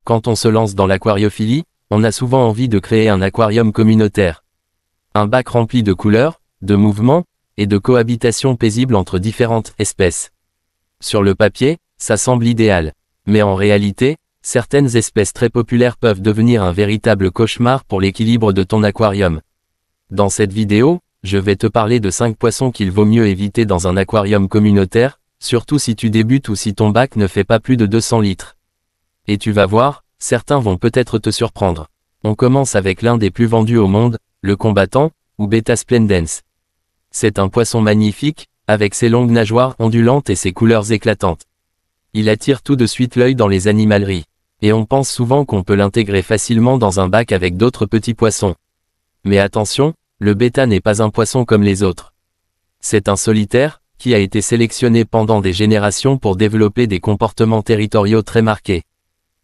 Quand on se lance dans l'aquariophilie, on a souvent envie de créer un aquarium communautaire. Un bac rempli de couleurs, de mouvements, et de cohabitation paisible entre différentes espèces. Sur le papier, ça semble idéal. Mais en réalité, certaines espèces très populaires peuvent devenir un véritable cauchemar pour l'équilibre de ton aquarium. Dans cette vidéo, je vais te parler de 5 poissons qu'il vaut mieux éviter dans un aquarium communautaire, surtout si tu débutes ou si ton bac ne fait pas plus de 200 litres. Et tu vas voir, certains vont peut-être te surprendre. On commence avec l'un des plus vendus au monde, le combattant, ou Betta splendens. C'est un poisson magnifique, avec ses longues nageoires ondulantes et ses couleurs éclatantes. Il attire tout de suite l'œil dans les animaleries. Et on pense souvent qu'on peut l'intégrer facilement dans un bac avec d'autres petits poissons. Mais attention, le Betta n'est pas un poisson comme les autres. C'est un solitaire, qui a été sélectionné pendant des générations pour développer des comportements territoriaux très marqués.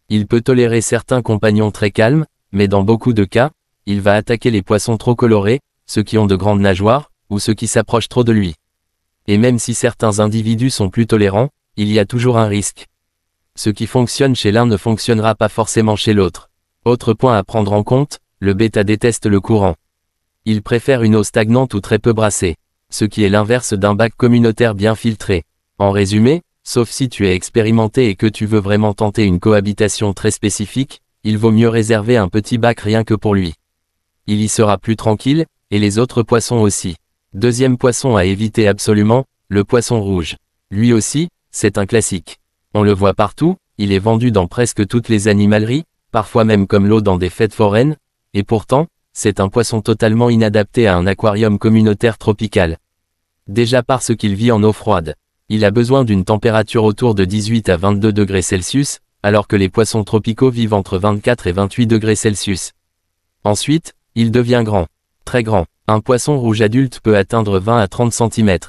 Il peut tolérer certains compagnons très calmes, mais dans beaucoup de cas, il va attaquer les poissons trop colorés, ceux qui ont de grandes nageoires, ou ceux qui s'approchent trop de lui. Et même si certains individus sont plus tolérants, il y a toujours un risque. Ce qui fonctionne chez l'un ne fonctionnera pas forcément chez l'autre. Autre point à prendre en compte, le Betta déteste le courant. Il préfère une eau stagnante ou très peu brassée, ce qui est l'inverse d'un bac communautaire bien filtré. En résumé, sauf si tu es expérimenté et que tu veux vraiment tenter une cohabitation très spécifique, il vaut mieux réserver un petit bac rien que pour lui. Il y sera plus tranquille, et les autres poissons aussi. Deuxième poisson à éviter absolument, le poisson rouge. Lui aussi, c'est un classique. On le voit partout, il est vendu dans presque toutes les animaleries, parfois même comme l'eau dans des fêtes foraines, et pourtant, c'est un poisson totalement inadapté à un aquarium communautaire tropical. Déjà parce qu'il vit en eau froide. Il a besoin d'une température autour de 18 à 22 degrés Celsius, alors que les poissons tropicaux vivent entre 24 et 28 degrés Celsius. Ensuite, il devient grand. Très grand. Un poisson rouge adulte peut atteindre 20 à 30 cm.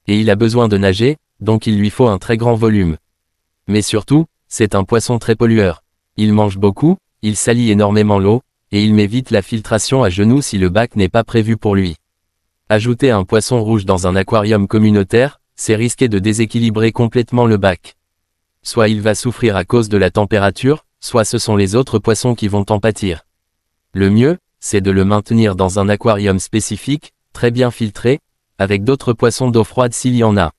Et il a besoin de nager, donc il lui faut un très grand volume. Mais surtout, c'est un poisson très pollueur. Il mange beaucoup, il salit énormément l'eau, et il met vite la filtration à genoux si le bac n'est pas prévu pour lui. Ajouter un poisson rouge dans un aquarium communautaire, c'est risquer de déséquilibrer complètement le bac. Soit il va souffrir à cause de la température, soit ce sont les autres poissons qui vont en pâtir. Le mieux, c'est de le maintenir dans un aquarium spécifique, très bien filtré, avec d'autres poissons d'eau froide s'il y en a.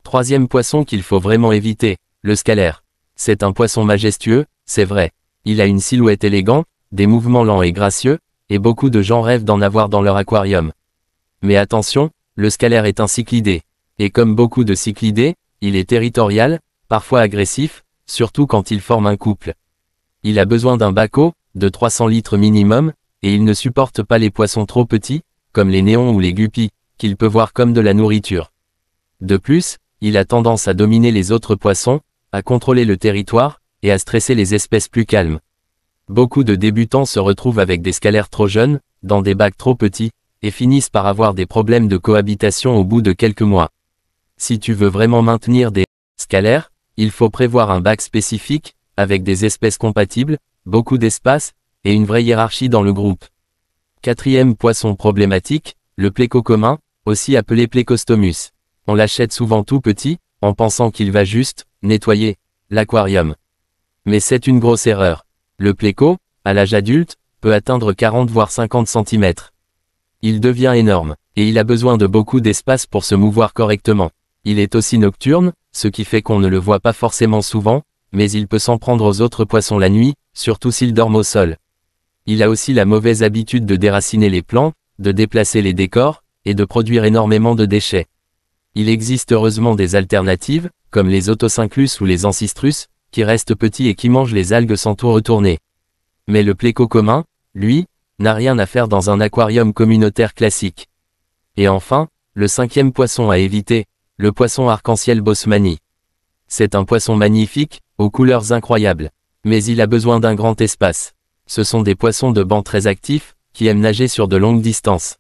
Troisième poisson qu'il faut vraiment éviter, le scalaire. C'est un poisson majestueux, c'est vrai. Il a une silhouette élégante, des mouvements lents et gracieux, et beaucoup de gens rêvent d'en avoir dans leur aquarium. Mais attention, le scalaire est un cyclidé. Et comme beaucoup de cyclidés, il est territorial, parfois agressif, surtout quand il forme un couple. Il a besoin d'un bac eau, de 300 litres minimum, et il ne supporte pas les poissons trop petits, comme les néons ou les guppies, qu'il peut voir comme de la nourriture. De plus, il a tendance à dominer les autres poissons, à contrôler le territoire, et à stresser les espèces plus calmes. Beaucoup de débutants se retrouvent avec des scalaires trop jeunes, dans des bacs trop petits, et finissent par avoir des problèmes de cohabitation au bout de quelques mois. Si tu veux vraiment maintenir des scalaires, il faut prévoir un bac spécifique, avec des espèces compatibles, beaucoup d'espace, et une vraie hiérarchie dans le groupe. Quatrième poisson problématique, le pléco commun, aussi appelé Plecostomus. On l'achète souvent tout petit, en pensant qu'il va juste nettoyer l'aquarium. Mais c'est une grosse erreur. Le pléco, à l'âge adulte, peut atteindre 40 voire 50 cm. Il devient énorme, et il a besoin de beaucoup d'espace pour se mouvoir correctement. Il est aussi nocturne, ce qui fait qu'on ne le voit pas forcément souvent, mais il peut s'en prendre aux autres poissons la nuit, surtout s'ils dorment au sol. Il a aussi la mauvaise habitude de déraciner les plantes, de déplacer les décors, et de produire énormément de déchets. Il existe heureusement des alternatives, comme les Otocinclus ou les Ancistrus, qui restent petits et qui mangent les algues sans tout retourner. Mais le pléco commun, lui, n'a rien à faire dans un aquarium communautaire classique. Et enfin, le cinquième poisson à éviter, le poisson arc-en-ciel bosmanie. C'est un poisson magnifique, aux couleurs incroyables. Mais il a besoin d'un grand espace. Ce sont des poissons de banc très actifs, qui aiment nager sur de longues distances.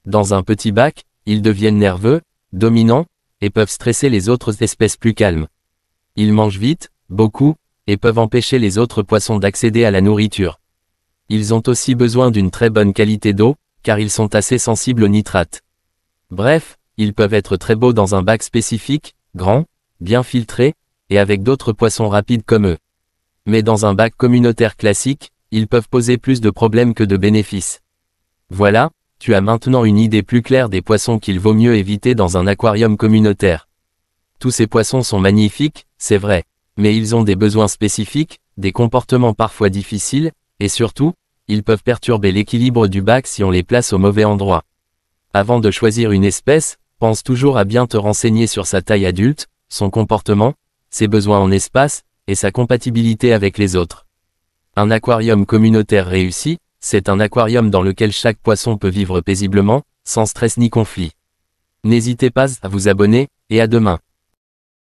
Dans un petit bac, ils deviennent nerveux, dominants, et peuvent stresser les autres espèces plus calmes. Ils mangent vite, beaucoup, et peuvent empêcher les autres poissons d'accéder à la nourriture. Ils ont aussi besoin d'une très bonne qualité d'eau, car ils sont assez sensibles aux nitrates. Bref, ils peuvent être très beaux dans un bac spécifique, grand, bien filtré, et avec d'autres poissons rapides comme eux. Mais dans un bac communautaire classique, ils peuvent poser plus de problèmes que de bénéfices. Voilà, tu as maintenant une idée plus claire des poissons qu'il vaut mieux éviter dans un aquarium communautaire. Tous ces poissons sont magnifiques, c'est vrai. Mais ils ont des besoins spécifiques, des comportements parfois difficiles, et surtout, ils peuvent perturber l'équilibre du bac si on les place au mauvais endroit. Avant de choisir une espèce, pense toujours à bien te renseigner sur sa taille adulte, son comportement, ses besoins en espace, et sa compatibilité avec les autres. Un aquarium communautaire réussi, c'est un aquarium dans lequel chaque poisson peut vivre paisiblement, sans stress ni conflit. N'hésitez pas à vous abonner, et à demain.